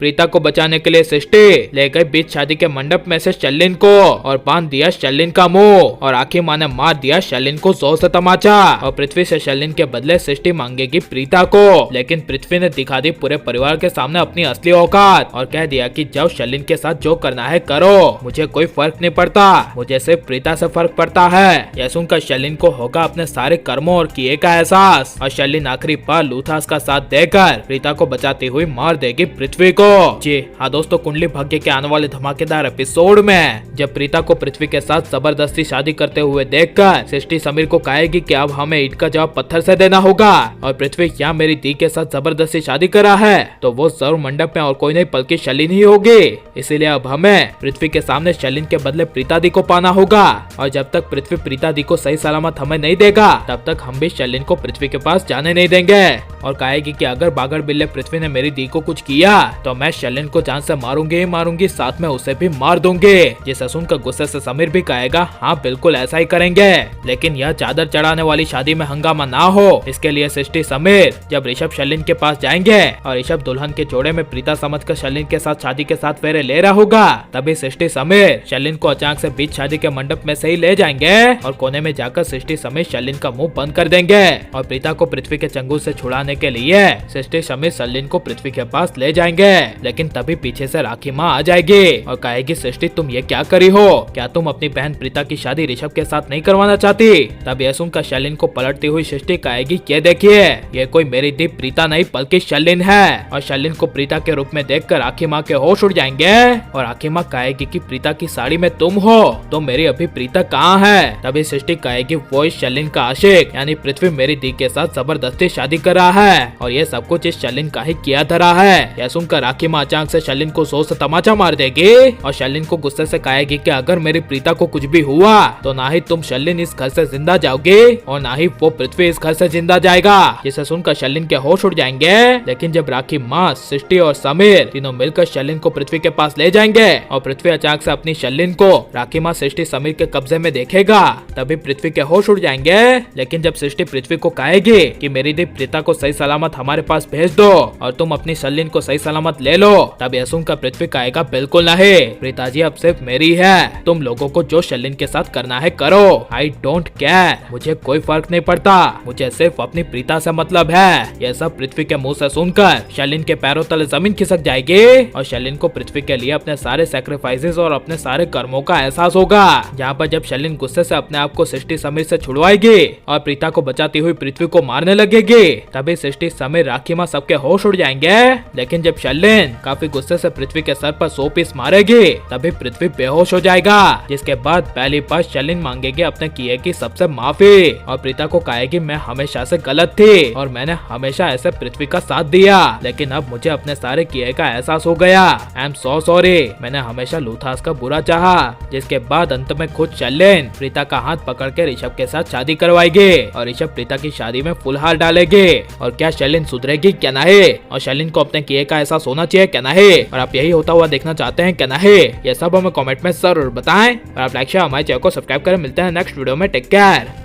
प्रीता को बचाने के लिए सृष्टि ले गई बीच शादी के मंडप में से शर्लिन को और बांध दिया शर्लिन का मुंह और आखिर माँ ने मार दिया शर्लिन को जोर से तमाचा और पृथ्वी से शर्लिन के बदले सृष्टि मांगेगी प्रीता को। लेकिन पृथ्वी ने दिखा दी पूरे परिवार के सामने अपनी असली औकात और कह दिया कि जाओ शर्लिन के साथ जो करना है करो, मुझे कोई फर्क नहीं पड़ता, मुझे सिर्फ प्रीता से फर्क पड़ता है। यह सुनकर शर्लिन को होगा अपने सारे कर्मों और किए का एहसास और शर्लिन आखिरी बार लूथास का साथ देकर प्रीता को बचाती हुई मार देगी पृथ्वी को। जी हाँ दोस्तों, कुंडली भाग्य के आने वाले धमाकेदार एपिसोड में जब प्रीता को पृथ्वी के साथ जबरदस्ती शादी करते हुए देखकर सृष्टि समीर को कहेगी कि अब हमें ईंट का जवाब पत्थर से देना होगा और पृथ्वी क्या मेरी दी के साथ जबरदस्ती शादी करा है तो वो जरूर मंडप में और कोई नहीं बल्कि शर्लिन ही होगी। इसीलिए अब हमें पृथ्वी के सामने शर्लिन के बदले प्रीता दी को पाना होगा और जब तक पृथ्वी प्रीता दी को सही सलामत हमें नहीं देगा तब तक हम भी शर्लिन को पृथ्वी के पास जाने नहीं देंगे और कहेगी कि अगर बागड़ बिल्ले पृथ्वी ने मेरी दी को कुछ किया तो मैं शर्लिन को जान से मारूंगी ही मारूंगी, साथ में उसे भी मार दूंगी। जिसे सुनकर गुस्से से समीर भी कहेगा हाँ बिल्कुल ऐसा ही करेंगे, लेकिन यह चादर चढ़ाने वाली शादी में हंगामा ना हो इसके लिए सृष्टि समीर जब ऋषभ शर्लिन के पास जाएंगे और ऋषभ दुल्हन के जोड़े में प्रीता समझकर शर्लिन के साथ शादी के साथ फेरे ले रहा होगा तभी सृष्टि समीर शर्लिन को अचानक से बीच शादी के मंडप में से ही ले जाएंगे और कोने में जाकर सृष्टि समीर शर्लिन का मुंह बंद कर देंगे और प्रीता को पृथ्वी के चंगुल से छुड़ाने के लिए सृष्टि समीर शर्लिन को पृथ्वी के पास ले जाएंगे। लेकिन तभी पीछे से राखी माँ आ जाएगी और कहेगी सृष्टि तुम ये क्या करी हो, क्या तुम अपनी बहन प्रीता की शादी ऋषभ के साथ नहीं करवाना चाहती। तब यह सुनकर शर्लिन को पलटती हुई सृष्टि कहेगी ये देखिए ये कोई मेरी दी प्रीता नहीं बल्कि शर्लिन है और शर्लिन को प्रीता के रूप में देखकर राखी माँ के होश उड़ जाएंगे और राखी माँ कहेगी कि प्रीता की साड़ी में तुम हो तो मेरी अभी प्रीता कहाँ है। तभी सृष्टि कहेगी वो इस शर्लिन का आशिक यानी पृथ्वी मेरी दी के साथ जबरदस्ती शादी कर रहा है और ये सब कुछ इस शर्लिन का ही किया धरा है। यह सुनकर राखी माँ अचानक से शर्लिन को जोर से तमाचा मार देगी और शर्लिन को गुस्से से कहेगी कि अगर मेरी प्रीता को कुछ भी हुआ तो ना ही तुम शर्लिन इस घर से जिंदा जाओगे और ना ही वो पृथ्वी इस घर से जिंदा जाएगा। जिसे सुनकर शर्लिन के होश उड़ जाएंगे। लेकिन जब राखी माँ सृष्टि और समीर तीनों मिलकर शर्लिन को पृथ्वी के पास ले जाएंगे और पृथ्वी अचानक से अपनी शर्लिन को राखी माँ सृष्टि समीर के कब्जे में देखेगा तभी पृथ्वी के होश उड़ जाएंगे। लेकिन जब सृष्टि पृथ्वी को कहेगी कि मेरी दी प्रीता को सही सलामत हमारे पास भेज दो और तुम अपनी शर्लिन को सही सलामत ले लो तब यह सुनकर पृथ्वी कहेगा बिल्कुल नहीं, प्रीता जी अब सिर्फ मेरी है, तुम लोगों को जो शर्लिन के साथ करना है करो, आई डोंट केयर, मुझे कोई फर्क नहीं पड़ता, मुझे सिर्फ अपनी प्रीता से मतलब है। यह सब पृथ्वी के मुंह से सुनकर शर्लिन के पैरों तले जमीन खिसक जाएगी और शर्लिन को पृथ्वी के लिए अपने सारे सैक्रिफाइसेस और अपने सारे कर्मों का एहसास होगा। जहाँ पर जब शर्लिन गुस्से से अपने आप को सृष्टि समीर से छुड़वाएगी और प्रीता को बचाती हुई पृथ्वी को मारने लगेगी तभी सृष्टि समीर राखी माँ सबके होश उड़ जाएंगे। लेकिन जब शर्लिन काफी गुस्से से पृथ्वी के सर पर 100 पीस मारेगी तभी पृथ्वी बेहोश हो जाएगा। जिसके बाद पहली बार शर्लिन मांगेगी अपने किए की सबसे माफी और प्रीता को कहेगी मैं हमेशा से गलत थी और मैंने हमेशा ऐसे पृथ्वी का साथ दिया, लेकिन अब मुझे अपने सारे किए का एहसास हो गया, आई एम सो सॉरी, मैंने हमेशा लूथास का बुरा चाहा। जिसके बाद अंत में खुद शर्लिन प्रीता का हाथ पकड़ के ऋषभ के साथ शादी करवाएगी और ऋषभ प्रीता की शादी में फुलहार डालेगी। और क्या शर्लिन सुधरेगी क्या नहीं और शर्लिन को अपने किए का एहसास होना चाहिए क्या नहीं और आप यही होता हुआ देखना चाहते हैं क्या नहीं, ये सब हमें कमेंट में जरूर बताएं और आप लाइक शेयर हमारे चैनल को सब्सक्राइब करें। मिलते हैं नेक्स्ट वीडियो में, टेक केयर।